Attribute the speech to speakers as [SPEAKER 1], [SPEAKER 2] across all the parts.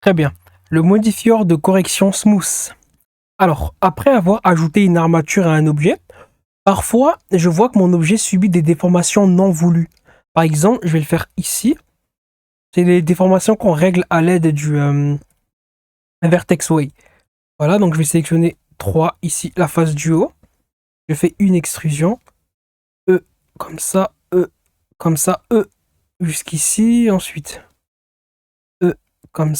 [SPEAKER 1] Très bien. Le modifieur de correction smooth. Alors, après avoir ajouté une armature à un objet, parfois, je vois que mon objet subit des déformations non voulues. Par exemple, je vais le faire ici. C'est les déformations qu'on règle à l'aide du Vertex Way. Voilà, donc je vais sélectionner 3 ici, la face du haut. Je fais une extrusion. E, comme ça, E, jusqu'ici, ensuite. E, comme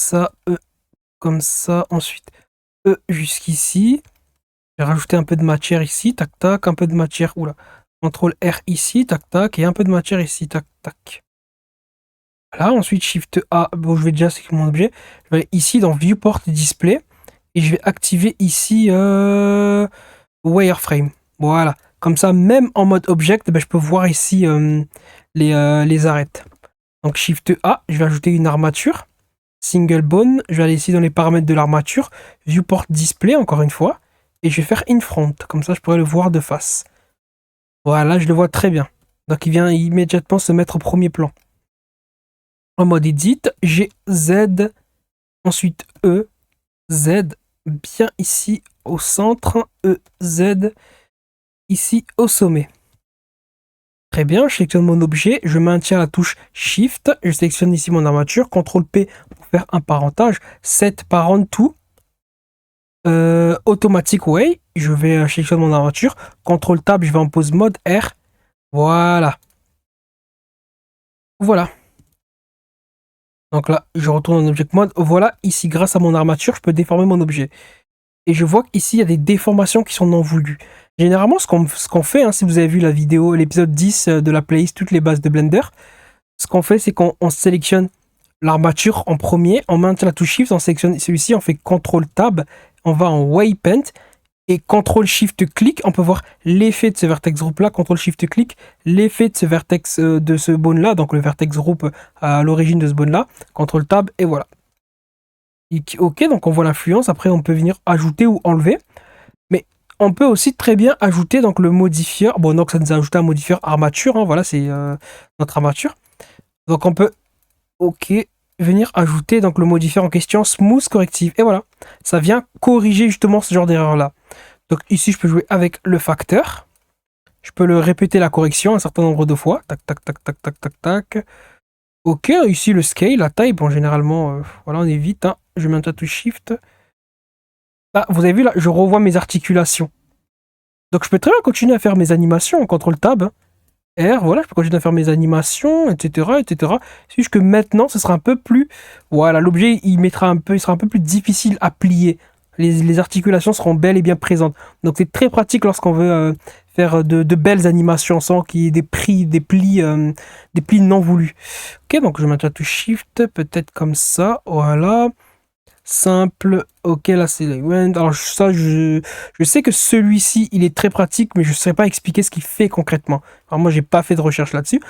[SPEAKER 1] ça, ensuite. E, jusqu'ici. Je vais rajouter un peu de matière ici, tac tac, un peu de matière, oula. CTRL R ici, tac tac, et un peu de matière ici, tac tac. Voilà, ensuite Shift A, bon je vais déjà sélectionner mon objet. Je vais aller ici dans Viewport Display, et je vais activer ici Wireframe. Voilà, comme ça même en mode Object, ben, je peux voir ici les arêtes. Donc Shift A, je vais ajouter une armature. Single Bone, je vais aller ici dans les paramètres de l'armature. Viewport Display, encore une fois. Et je vais faire in front, comme ça je pourrais le voir de face. Voilà, je le vois très bien. Donc il vient immédiatement se mettre au premier plan. En mode edit, j'ai Z, ensuite E, Z, bien ici au centre, E, Z, ici au sommet. Très bien, je sélectionne mon objet, je maintiens la touche Shift, je sélectionne ici mon armature, CTRL P pour faire un parentage, Set Parent To, Automatic Way, je vais sélectionner mon armature, CTRL Tab, je vais en pose mode R, voilà. Voilà. Donc là, je retourne en Object Mode, voilà, ici, grâce à mon armature, je peux déformer mon objet. Et je vois qu'ici, il y a des déformations qui sont non voulues. Généralement, ce qu'on fait, hein, si vous avez vu la vidéo, l'épisode 10 de la playlist, toutes les bases de Blender, ce qu'on fait, c'est qu'on sélectionne l'armature en premier, on maintient la touche Shift, on sélectionne celui-ci, on fait CTRL Tab, on va en Waypaint, et CTRL Shift clic, on peut voir l'effet de ce vertex group là, CTRL Shift clic, l'effet de ce vertex de ce bone là, donc le vertex group à l'origine de ce bone là, CTRL Tab, et voilà. Ok, donc on voit l'influence, après on peut venir ajouter ou enlever, mais on peut aussi très bien ajouter donc le modifieur, bon donc ça nous a ajouté un modifieur armature, hein, voilà c'est notre armature, donc on peut, ok, venir ajouter donc le modifieur en question smooth corrective, et voilà, ça vient corriger justement ce genre d'erreur là. Donc ici je peux jouer avec le facteur, je peux le répéter la correction un certain nombre de fois, tac tac tac tac tac tac tac. Ok, ici le scale, la taille, bon généralement, voilà on est vite, hein. Je mets un touche Shift. Ah, vous avez vu là, je revois mes articulations. Donc je peux très bien continuer à faire mes animations en CTRL Tab, hein. R, voilà, je peux continuer à faire mes animations, etc., etc. C'est juste que maintenant, ce sera un peu plus, voilà, l'objet il sera un peu plus difficile à plier. Les articulations seront bel et bien présentes. Donc c'est très pratique lorsqu'on veut faire de belles animations sans qu'il y ait des plis non voulus. Ok, donc je mets un touche Shift, peut-être comme ça, voilà. Simple, ok, là c'est l'event. Alors ça, je sais que celui-ci, il est très pratique, mais je ne saurais pas expliquer ce qu'il fait concrètement. Alors moi, j'ai pas fait de recherche là-dessus.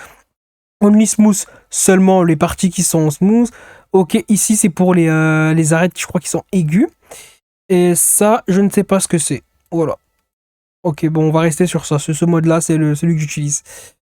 [SPEAKER 1] Only smooth, seulement les parties qui sont smooth. Ok, ici c'est pour les arêtes, je crois, qui sont aiguës. Et ça, je ne sais pas ce que c'est. Voilà. Ok, bon, on va rester sur ça. Ce mode-là, c'est celui que j'utilise.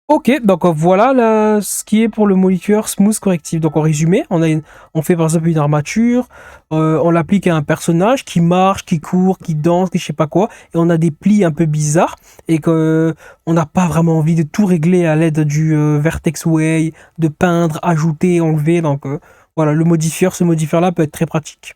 [SPEAKER 1] Ok, donc voilà ce qui est pour le modifieur Smooth Corrective. Donc en résumé, on fait par exemple une armature, on l'applique à un personnage qui marche, qui court, qui danse, qui je sais pas quoi, et on a des plis un peu bizarres, et qu'on n'a pas vraiment envie de tout régler à l'aide du Vertex Way, de peindre, ajouter, enlever. Donc voilà, ce modifieur-là peut être très pratique.